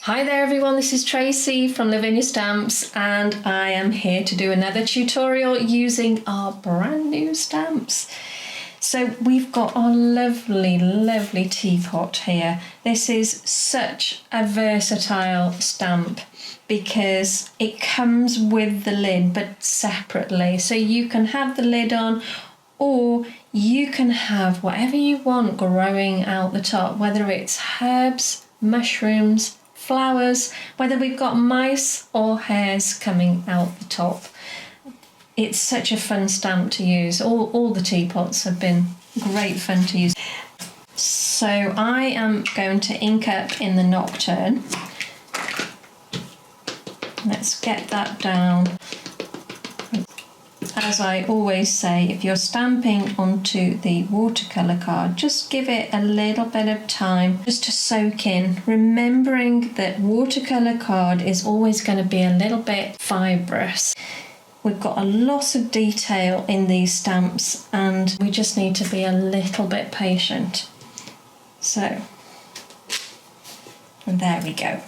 Hi there everyone, this is Tracy from Lavinia Stamps and I am here to do another tutorial using our brand new stamps. So we've got our lovely teapot here. This is such a versatile stamp because it comes with the lid but separately. So you can have the lid on or you can have whatever you want growing out the top, whether it's herbs, mushrooms, flowers, whether we've got mice or hares coming out the top. It's such a fun stamp to use. All the teapots have been great fun to use. So I am going to ink up in the Nocturne. Let's get that down. As I always say, if you're stamping onto the watercolour card, just give it a little bit of time just to soak in, remembering that watercolour card is always going to be a little bit fibrous. We've got a lot of detail in these stamps and we just need to be a little bit patient. So, and there we go.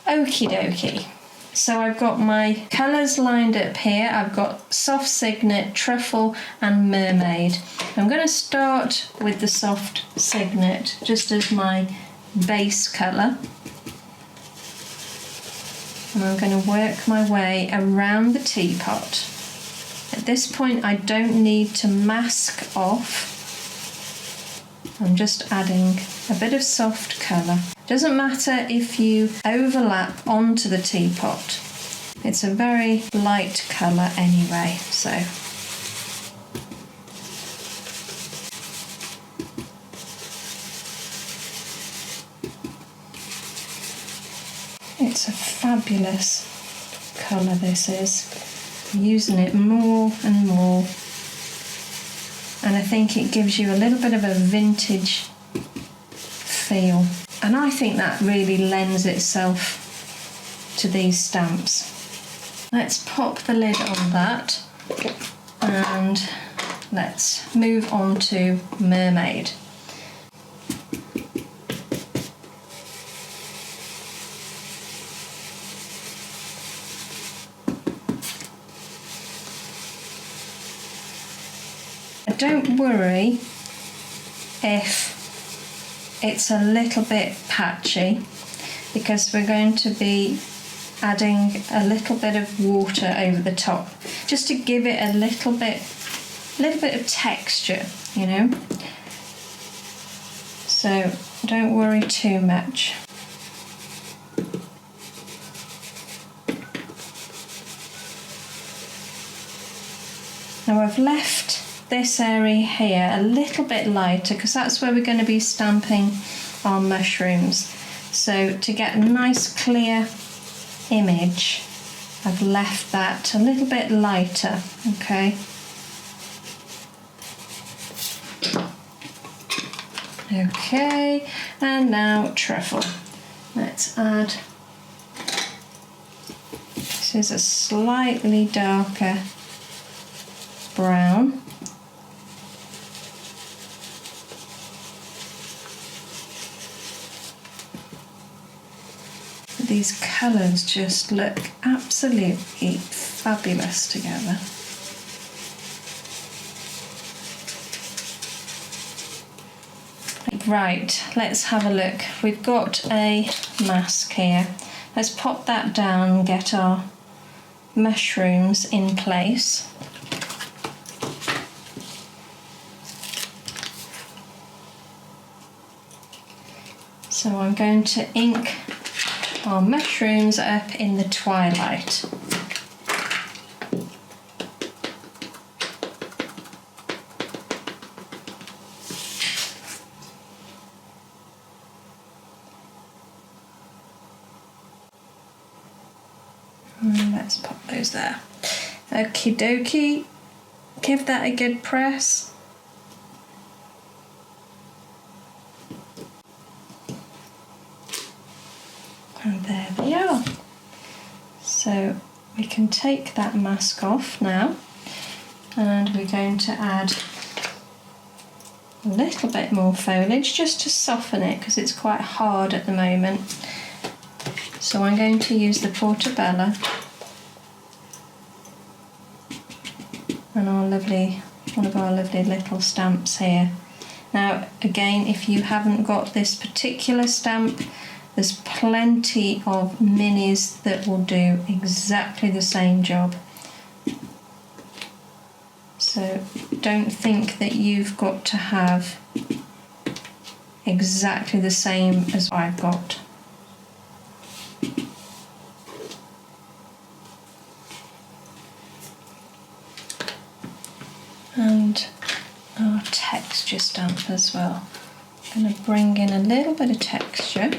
Okie dokie. So I've got my colours lined up here. I've got Soft Signet, Truffle and Mermaid. I'm going to start with the Soft Signet just as my base colour. And I'm going to work my way around the teapot. At this point I don't need to mask off. I'm just adding a bit of soft colour. Doesn't matter if you overlap onto the teapot. It's a very light colour anyway, so. It's a fabulous colour, this is. I'm using it more and more. And I think it gives you a little bit of a vintage feel. And I think that really lends itself to these stamps. Let's pop the lid on that and let's move on to Mermaid. Don't worry if it's a little bit patchy because we're going to be adding a little bit of water over the top just to give it a little bit of texture, you know. So don't worry too much. Now I've left this area here a little bit lighter because that's where we're going to be stamping our mushrooms. So to get a nice clear image, I've left that a little bit lighter, okay? Okay, and now truffle. Let's add, this is a slightly darker brown. These colours just look absolutely fabulous together. Right, let's have a look. We've got a mask here. Let's pop that down and get our mushrooms in place. So I'm going to ink our mushrooms up in the Twilight. And let's pop those there. Okie dokie, give that a good press. And there they are. So we can take that mask off now and we're going to add a little bit more foliage just to soften it because it's quite hard at the moment. So I'm going to use the Portobello and one of our lovely little stamps here. Now again, if you haven't got this particular stamp, there's plenty of minis that will do exactly the same job. So don't think that you've got to have exactly the same as I've got. And our texture stamp as well. I'm going to bring in a little bit of texture.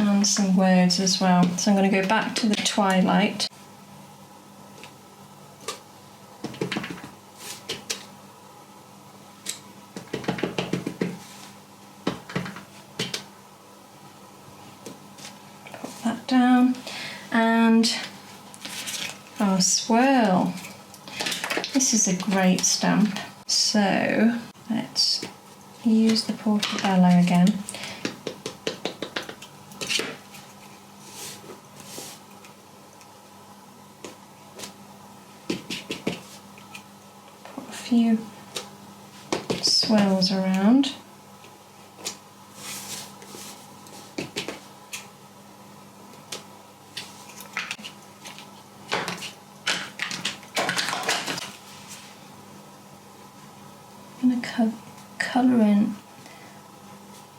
And some words as well. So I'm going to go back to the Twilight. Put that down. And our swirl. This is a great stamp. So let's use the Portobello again. Few swirls around. I'm going to colour in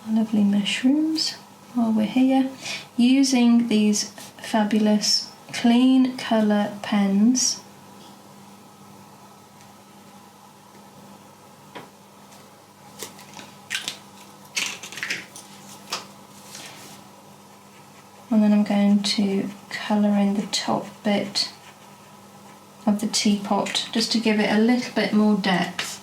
our lovely mushrooms while we're here, using these fabulous clean colour pens. And then I'm going to colour in the top bit of the teapot just to give it a little bit more depth.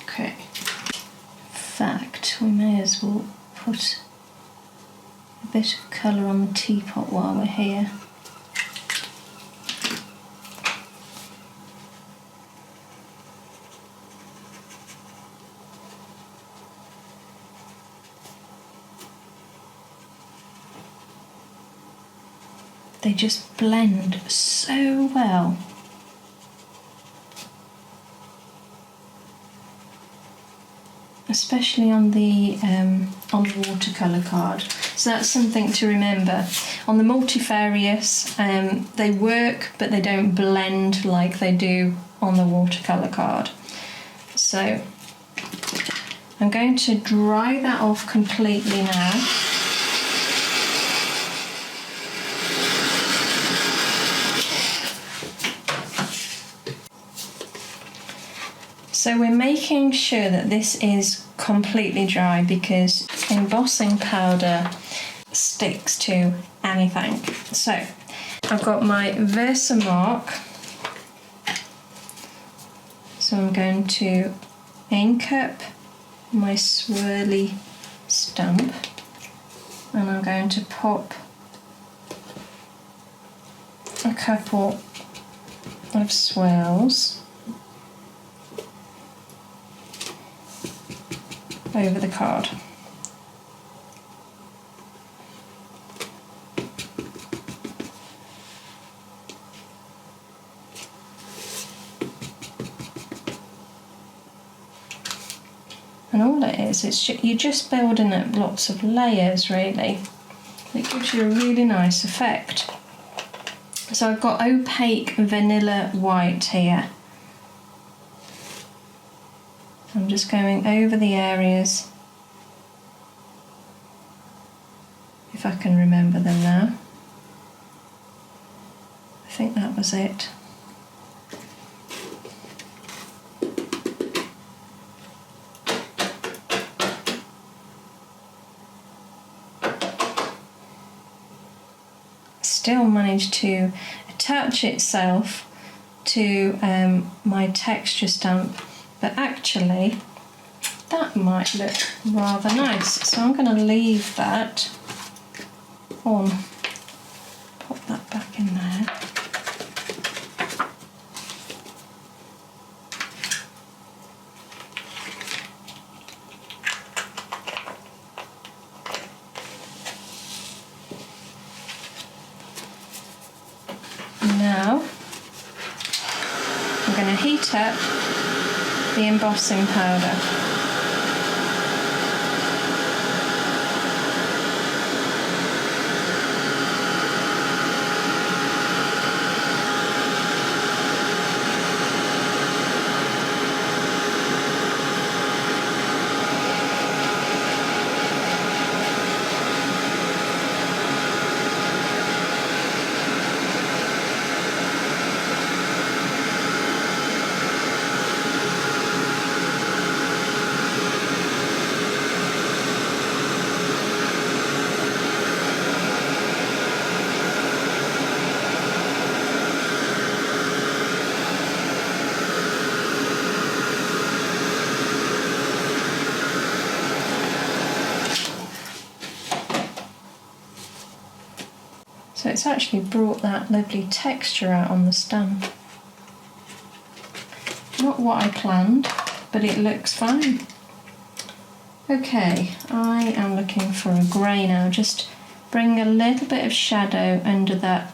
Okay. In fact, we may as well put a bit of colour on the teapot while we're here. They just blend so well. Especially on the watercolour card. So that's something to remember. On the multifarious, they work, but they don't blend like they do on the watercolour card. So I'm going to dry that off completely now. So we're making sure that this is completely dry because embossing powder sticks to anything. So I've got my VersaMark. So I'm going to ink up my swirly stamp and I'm going to pop a couple of swirls over the card. And all it is you're just building up lots of layers really. It gives you a really nice effect. So I've got Opaque Vanilla White here. I'm just going over the areas, if I can remember them now. I think that was it. Still managed to attach itself to my texture stamp, but actually that might look rather nice, so I'm going to leave that on. Pop that back in there. Now I'm going to heat up the embossing powder. So it's actually brought that lovely texture out on the stamp. Not what I planned, but it looks fine. Okay, I am looking for a grey now. Just bring a little bit of shadow under that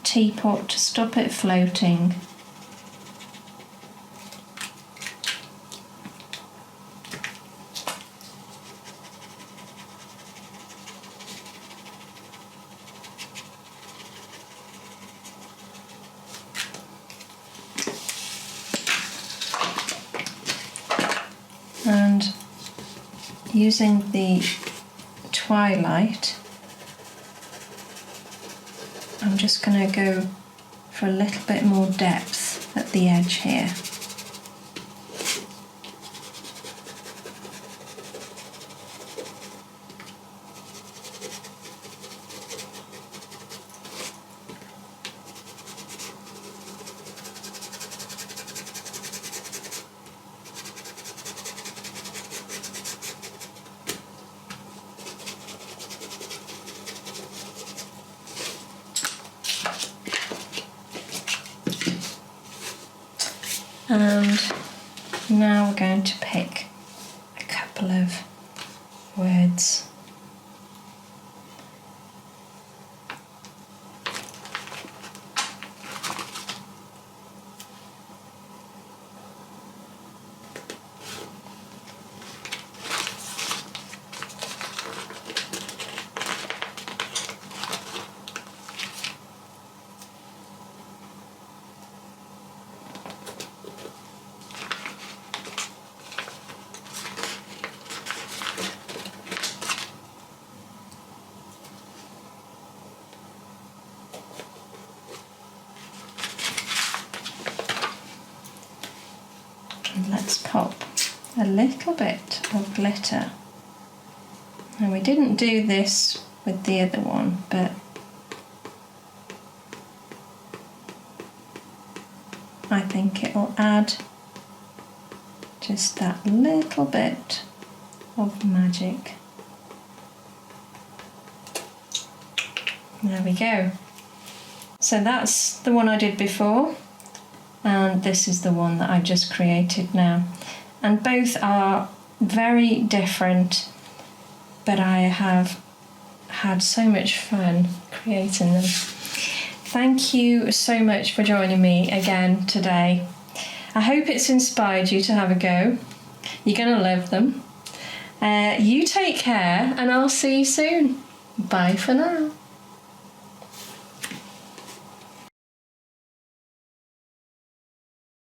teapot to stop it floating. And using the Twilight, I'm just going to go for a little bit more depth at the edge here. And now we're going to pick a couple of words. Let's pop a little bit of glitter. And we didn't do this with the other one, but I think it'll add just that little bit of magic. There we go. So that's the one I did before, and this is the one that I've just created now. And both are very different, but I have had so much fun creating them. Thank you so much for joining me again today. I hope it's inspired you to have a go. You're going to love them. You take care, and I'll see you soon. Bye for now.